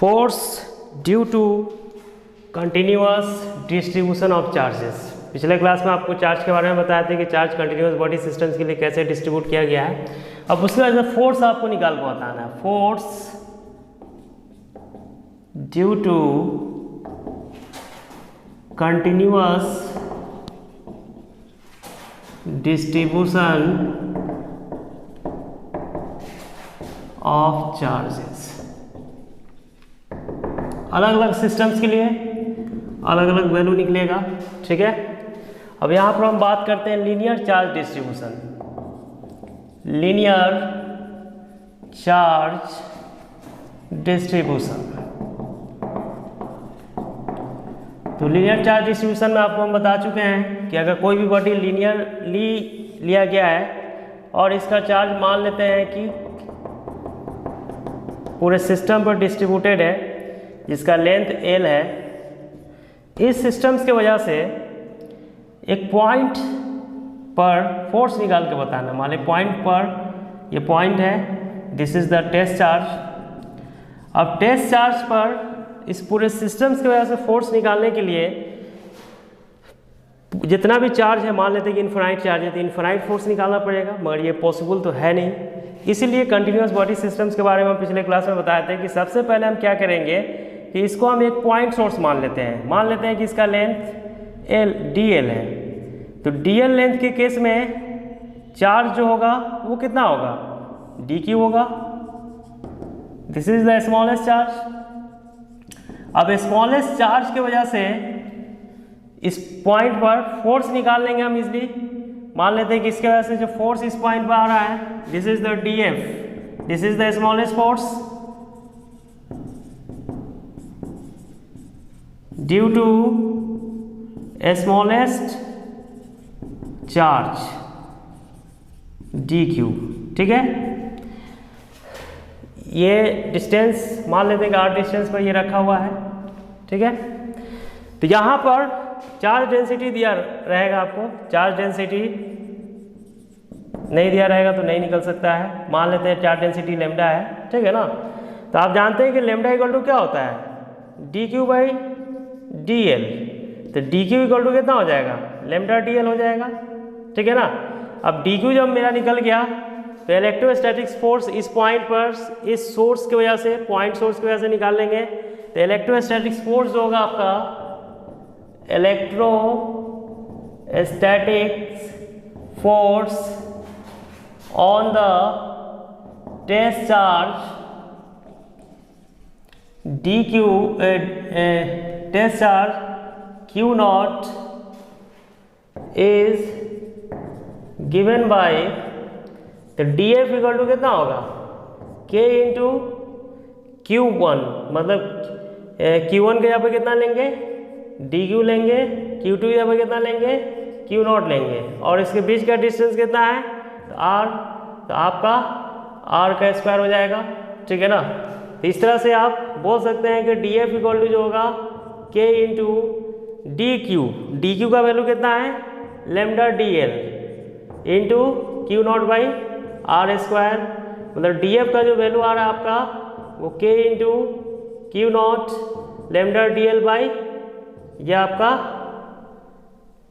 Force due to continuous distribution of charges. पिछले class में आपको चार्ज के बारे में बताया था कि चार्ज कंटिन्यूअस बॉडी सिस्टम्स के लिए कैसे डिस्ट्रीब्यूट किया गया है। अब उसके बाद में फोर्स आपको निकाल कर बताना है। Force due to continuous distribution of charges. अलग अलग सिस्टम्स के लिए अलग अलग वैल्यू निकलेगा, ठीक है। अब यहाँ पर हम बात करते हैं linear charge distribution. Linear charge distribution. तो लीनियर चार्ज डिस्ट्रीब्यूशन में आपको हम बता चुके हैं कि अगर कोई भी बॉडी लीनियरली लिया गया है और इसका चार्ज मान लेते हैं कि पूरे सिस्टम पर डिस्ट्रीब्यूटेड है, जिसका लेंथ L है, इस सिस्टम्स की वजह से एक पॉइंट पर फोर्स निकाल के बताना। मान लीजिए पॉइंट पर, ये पॉइंट है, this is the test charge. अब टेस्ट चार्ज पर इस पूरे सिस्टम्स की वजह से फोर्स निकालने के लिए जितना भी चार्ज है, मान लेते हैं कि इनफाइनाइट चार्ज है, तो इनफाइनाइट फोर्स निकालना पड़ेगा, मगर ये पॉसिबल तो है नहीं। इसीलिए कंटिन्यूअस बॉडी सिस्टम्स के बारे में हम पिछले क्लास में बताए थे कि सबसे पहले हम क्या करेंगे कि इसको हम एक पॉइंट सोर्स मान लेते हैं। मान लेते हैं कि इसका लेंथ dl है, तो dl लेंथ के केस में चार्ज जो होगा वो कितना होगा, dq होगा। This is the smallest charge. अब स्मॉलेस्ट चार्ज की वजह से इस पॉइंट पर फोर्स निकाल लेंगे हम इजली। मान लेते हैं कि इसके वजह से जो फोर्स इस पॉइंट पर आ रहा है, this is the df, this is the smallest force due to smallest charge dq, ठीक है। ये डिस्टेंस मान लेते हैं कि r डिस्टेंस पर ये रखा हुआ है, ठीक है। तो यहाँ पर चार्ज डेंसिटी दिया रहेगा आपको, चार्ज डेंसिटी नहीं दिया रहेगा तो नहीं निकल सकता है। मान लेते हैं चार्ज डेंसिटी लेमडा है, ठीक है ना। तो आप जानते हैं कि लेमडा इक्वल टू क्या होता है, dq बाई dl। तो dq इक्वल टू कितना हो जाएगा, लेमडा dl हो जाएगा, ठीक है ना। अब dq जब मेरा निकल गया तो इलेक्ट्रोस्टैटिक्स फोर्स इस पॉइंट पर, इस सोर्स की वजह से, पॉइंट सोर्स की वजह से निकाल लेंगे। तो इलेक्ट्रोस्टैटिक्स फोर्स जो होगा आपका, electrostatics force on the test charge dq, test charge q naught is given by, तो df इक्वल टू कितना होगा, k इंटू q1। मतलब q1 के यहाँ पे कितना लेंगे, dq लेंगे, q2 के यहाँ पे कितना लेंगे, q नॉट लेंगे, और इसके बीच का डिस्टेंस कितना है, तो r, तो आपका r का स्क्वायर हो जाएगा, ठीक है ना। तो इस तरह से आप बोल सकते हैं कि df इक्वल टू जो होगा k इंटू dq का वैल्यू कितना है, lambda dl into q not by r square. मतलब df का जो वैल्यू आ रहा है आपका वो k into q not lambda dl by, यह आपका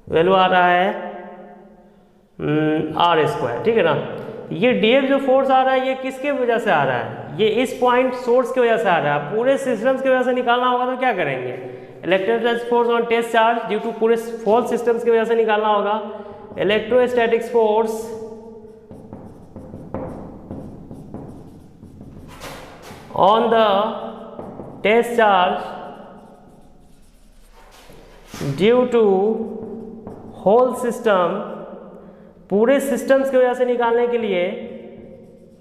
वैल्यू आ रहा है r स्क्वायर, ठीक है ना। ये df जो फोर्स आ रहा है ये किसके वजह से आ रहा है, ये इस पॉइंट सोर्स की वजह से आ रहा है। पूरे सिस्टम्स की वजह से निकालना होगा तो क्या करेंगे, electrostatic force on test charge due to पूरे होल सिस्टम्स की वजह से निकालना होगा। Electrostatics force on the test charge due to whole system, पूरे सिस्टम्स की वजह से निकालने के लिए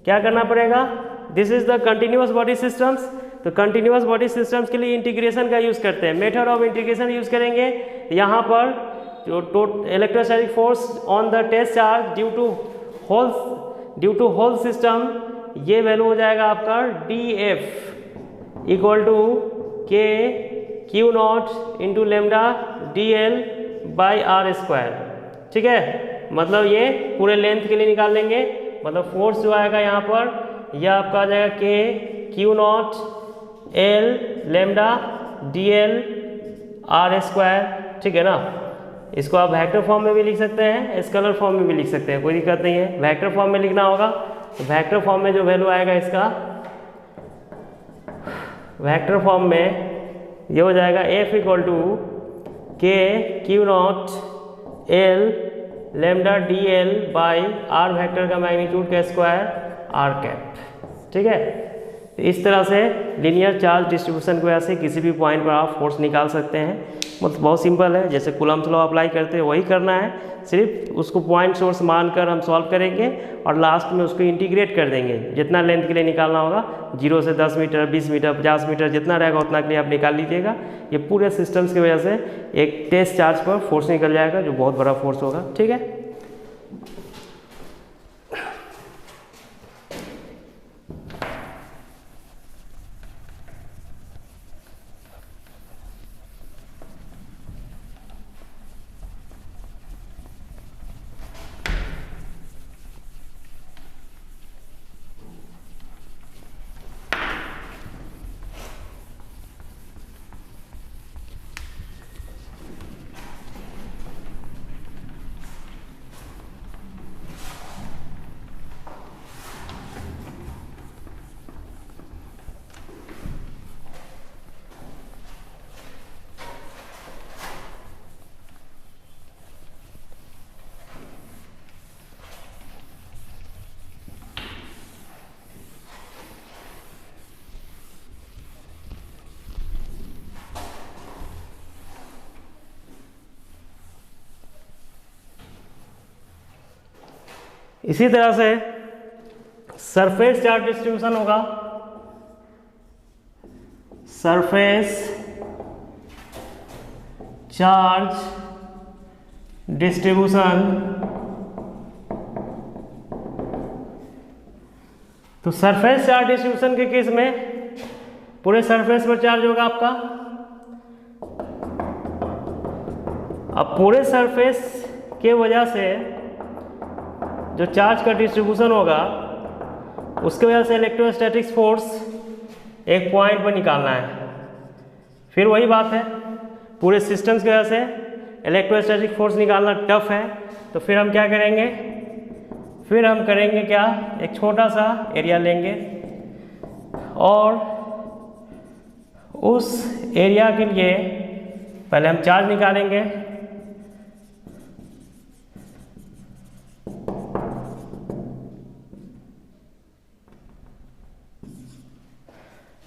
क्या करना पड़ेगा, this is the continuous body systems. तो कंटिन्यूअस बॉडी सिस्टम्स के लिए इंटीग्रेशन का यूज करते हैं, मेथड ऑफ इंटीग्रेशन यूज करेंगे। यहाँ पर जो electrostatic force on the test charge due to whole system, ये वैल्यू हो जाएगा आपका df equal to k q naught into lambda dl by r square, ठीक है। मतलब ये पूरे लेंथ के लिए निकाल लेंगे। मतलब फोर्स जो आएगा यहाँ पर यह आपका आ जाएगा k q not L lambda D L R square, ठीक है ना। इसको आप वेक्टर फॉर्म में भी लिख सकते हैं, स्केलर फॉर्म में भी लिख सकते हैं, कोई दिक्कत नहीं है। वेक्टर फॉर्म में लिखना होगा तो वेक्टर फॉर्म में जो वैल्यू आएगा इसका, वेक्टर फॉर्म में ये हो जाएगा F equal to K Q naught L lambda D L by R vector का मैग्नीट्यूड का स्क्वायर आर कैप, ठीक है। तो इस तरह से लीनियर चार्ज डिस्ट्रीब्यूशन की वजह से किसी भी पॉइंट पर आप फोर्स निकाल सकते हैं। मतलब बहुत सिंपल है, जैसे कूलम्ब्स लॉ अप्लाई करते हैं वही करना है, सिर्फ उसको पॉइंट सोर्स मानकर हम सॉल्व करेंगे और लास्ट में उसको इंटीग्रेट कर देंगे। जितना लेंथ के लिए निकालना होगा 0 से 10 मीटर 20 मीटर 50 मीटर जितना रहेगा उतना के लिए आप निकाल लीजिएगा। ये पूरे सिस्टम्स की वजह से एक टेस्ट चार्ज पर फोर्स निकल जाएगा जो बहुत बड़ा फोर्स होगा, ठीक है। इसी तरह से सरफेस चार्ज डिस्ट्रीब्यूशन होगा। सरफेस चार्ज डिस्ट्रीब्यूशन, तो सरफेस चार्ज डिस्ट्रीब्यूशन के केस में पूरे सरफेस पर चार्ज होगा आपका। अब पूरे सरफेस के वजह से जो चार्ज का डिस्ट्रीब्यूशन होगा उसके वजह से इलेक्ट्रोस्टैटिक्स फोर्स एक पॉइंट पर निकालना है। फिर वही बात है, पूरे सिस्टम्स की वजह से इलेक्ट्रोस्टैटिक फोर्स निकालना टफ है, तो फिर हम क्या करेंगे, फिर हम करेंगे क्या, एक छोटा सा एरिया लेंगे और उस एरिया के लिए पहले हम चार्ज निकालेंगे।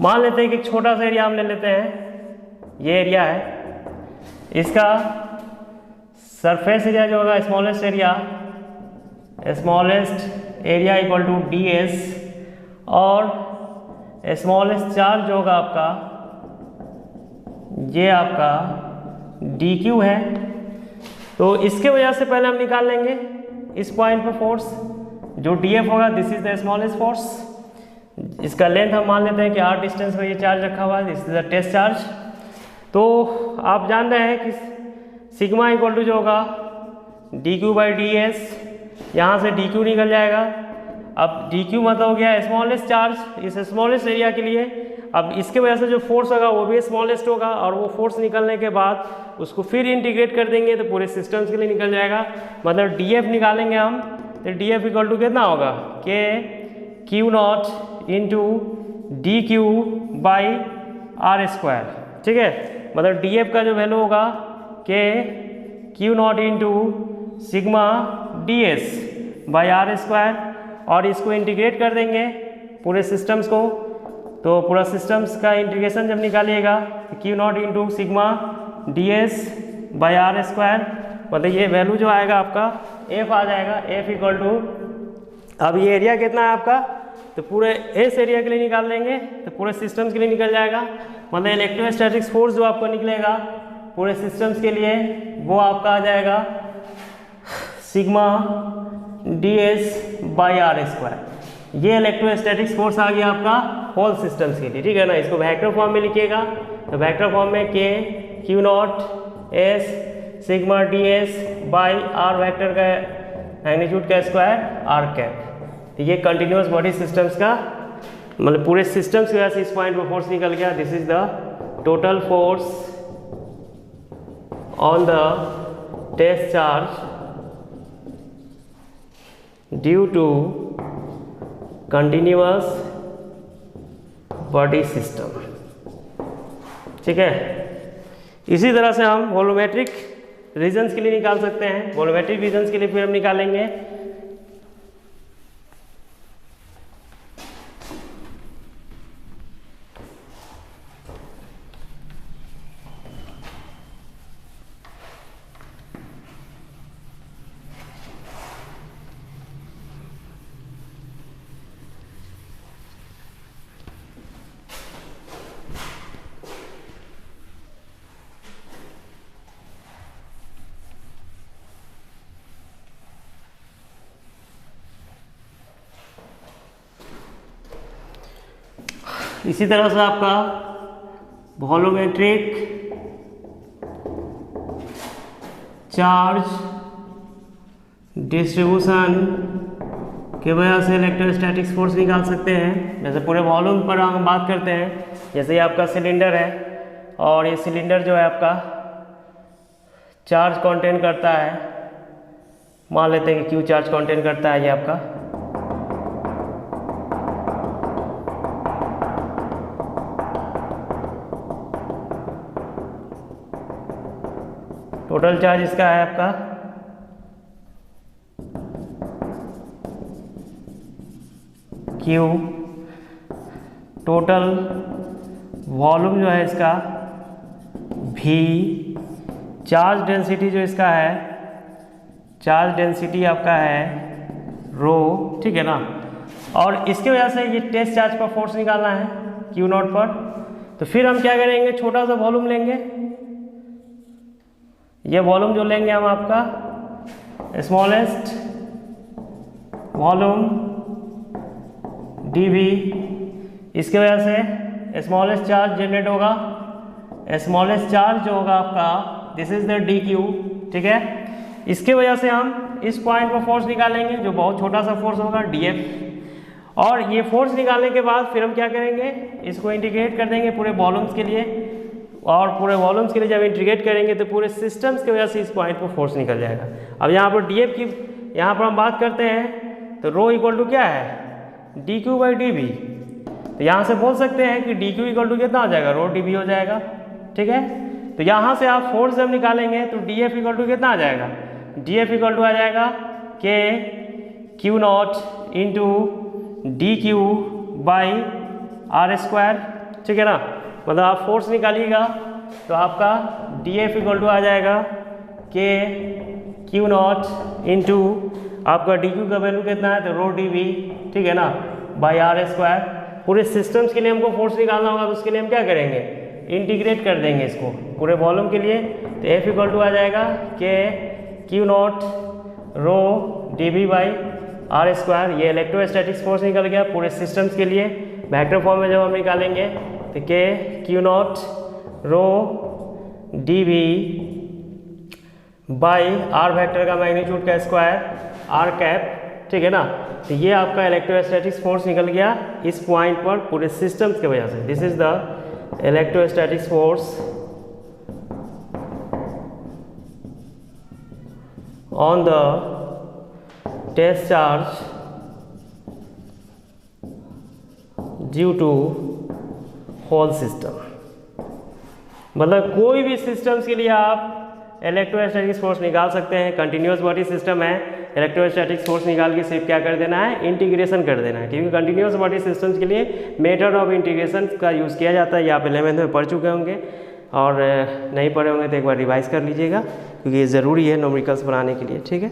मान लेते हैं कि एक छोटा सा एरिया हम ले लेते हैं, ये एरिया है, इसका सरफेस एरिया जो होगा smallest area equal to D S, और स्मॉलेस्ट चार्ज जो होगा आपका ये आपका डी क्यू है। तो इसके वजह से पहले हम निकाल लेंगे इस पॉइंट पर फोर्स, जो डी एफ होगा, this is the smallest force. इसका लेंथ हम मान लेते हैं कि r डिस्टेंस पर ये चार्ज रखा हुआ है, this is the test charge. तो आप जान रहे हैं कि सिग्मा इक्वल टू जो होगा D Q by D S, यहाँ से डी क्यू निकल जाएगा। अब डी क्यू मतलब हो गया स्मॉलेस्ट चार्ज इस स्मॉलेस्ट एरिया के लिए। अब इसके वजह से जो फोर्स होगा वो भी स्मॉलेस्ट होगा, और वो फोर्स निकलने के बाद उसको फिर इंटीग्रेट कर देंगे तो पूरे सिस्टम्स के लिए निकल जाएगा। मतलब डी एफ निकालेंगे हम, तो डी एफ इक्वल टू कितना होगा, K Q naught into D Q by R square, ठीक है। मतलब डी एफ का जो वैल्यू होगा K Q naught into sigma D S by R square, और इसको इंटीग्रेट कर देंगे पूरे सिस्टम्स को। तो पूरा सिस्टम्स का इंटीग्रेशन जब निकालिएगा तो Q naught into sigma D S by R square, मतलब ये वैल्यू जो आएगा आपका एफ आ जाएगा। एफ इक्वल टू, अब ये एरिया कितना है आपका, तो पूरे इस एरिया के लिए निकाल लेंगे तो पूरे सिस्टम्स के लिए निकल जाएगा। मतलब इलेक्ट्रोस्टैटिक्स फोर्स जो आपको निकलेगा पूरे सिस्टम्स के लिए वो आपका आ जाएगा sigma D S by R square. ये इलेक्ट्रोस्टैटिक्स फोर्स आ गया आपका होल सिस्टम्स के लिए, ठीक है ना। इसको वेक्टर फॉर्म में लिखिएगा, तो वेक्टर फॉर्म में K Q naught S sigma D S by R vector का मैग्नीट्यूड का स्क्वायर आर कैप। तो ये कंटिन्यूस बॉडी सिस्टम्स का मतलब पूरे सिस्टम्स की वजह से इस पॉइंट पर फोर्स निकल गया। This is the total force on the test charge due to continuous body system. ठीक है, इसी तरह से हम वॉल्यूमेट्रिक रीजन्स के लिए निकाल सकते हैं। वॉल्यूमेट्रिक रीजन्स के लिए फिर हम निकालेंगे इसी तरह से आपका वॉल्यूमेट्रिक चार्ज डिस्ट्रीब्यूशन की वजह से इलेक्ट्रोस्टैटिक्स फोर्स निकाल सकते हैं। जैसे पूरे वॉल्यूम पर हम बात करते हैं, जैसे ये आपका सिलेंडर है और ये सिलेंडर जो है आपका चार्ज कंटेन करता है, मान लेते हैं कि क्यू चार्ज कंटेन करता है ये आपका। टोटल चार्ज इसका है आपका Q, टोटल वॉल्यूम जो है इसका V, चार्ज डेंसिटी जो इसका है, चार्ज डेंसिटी आपका है रो, ठीक है ना। और इसकी वजह से ये टेस्ट चार्ज पर फोर्स निकालना है Q नॉट पर। तो फिर हम क्या करेंगे, छोटा सा वॉल्यूम लेंगे, ये वॉल्यूम जो लेंगे हम आपका स्मॉलेस्ट वॉल्यूम dV, इसके वजह से स्मॉलेस्ट चार्ज जनरेट होगा। स्मॉलेस्ट चार्ज जो होगा आपका दिस इज द dQ, ठीक है। इसके वजह से हम इस पॉइंट पर फोर्स निकालेंगे जो बहुत छोटा सा फोर्स होगा dF। और ये फोर्स निकालने के बाद फिर हम क्या करेंगे, इसको इंटीग्रेट कर देंगे पूरे वॉल्यूम्स के लिए, और पूरे वॉल्यूम्स के लिए जब इंटीग्रेट करेंगे तो पूरे सिस्टम्स की वजह से इस पॉइंट पर फोर्स निकल जाएगा। अब यहाँ पर dF की यहाँ पर हम बात करते हैं तो रो इक्वल टू क्या है, dQ बाई dV। तो यहाँ से बोल सकते हैं कि dQ इक्वल टू कितना हो जाएगा, रो dV हो जाएगा, ठीक है। तो यहाँ से आप फोर्स जब निकालेंगे तो dF इक्वल टू कितना आ जाएगा, dF इक्वल टू आ जाएगा K Q naught into dQ by R square, ठीक है ना। मतलब आप फोर्स निकालिएगा तो आपका dF इक्वल टू आ जाएगा K Q नॉट इंटू आपका dQ का वैल्यू कितना है तो रो dV, ठीक है ना, बाई R स्क्वायर। पूरे सिस्टम्स के लिए हमको फोर्स निकालना होगा तो उसके लिए हम क्या करेंगे, इंटीग्रेट कर देंगे इसको पूरे वॉल्यूम के लिए। तो F इक्वल टू आ जाएगा K Q naught rho dV by R square. ये इलेक्ट्रोस्टैटिक्स फोर्स निकल गया पूरे सिस्टम्स के लिए। वेक्टर फॉर्म में जब हम निकालेंगे तो K Q naught rho dV by R vector का मैग्नीट्यूड का स्क्वायर R कैप, ठीक है ना। तो ये आपका इलेक्ट्रोस्टैटिक्स फोर्स निकल गया इस पॉइंट पर पूरे सिस्टम्स की वजह से। This is the electrostatics force on the test charge due to whole system. मतलब कोई भी सिस्टम्स के लिए आप इलेक्ट्रोस्टैटिक्स फोर्स निकाल सकते हैं। कंटिन्यूअस बॉडी सिस्टम है, इलेक्ट्रोस्टैटिक्स फोर्स निकाल के सिर्फ क्या कर देना है, इंटीग्रेशन कर देना है। क्योंकि कंटिन्यूअस बॉडी सिस्टम्स के लिए मेथड ऑफ इंटीग्रेशन का यूज़ किया जाता है। ये आप 11th में पढ़ चुके होंगे, और नहीं पढ़े होंगे तो एक बार रिवाइज कर लीजिएगा क्योंकि ये ज़रूरी है न्यूमेरिकल्स बनाने के लिए, ठीक है।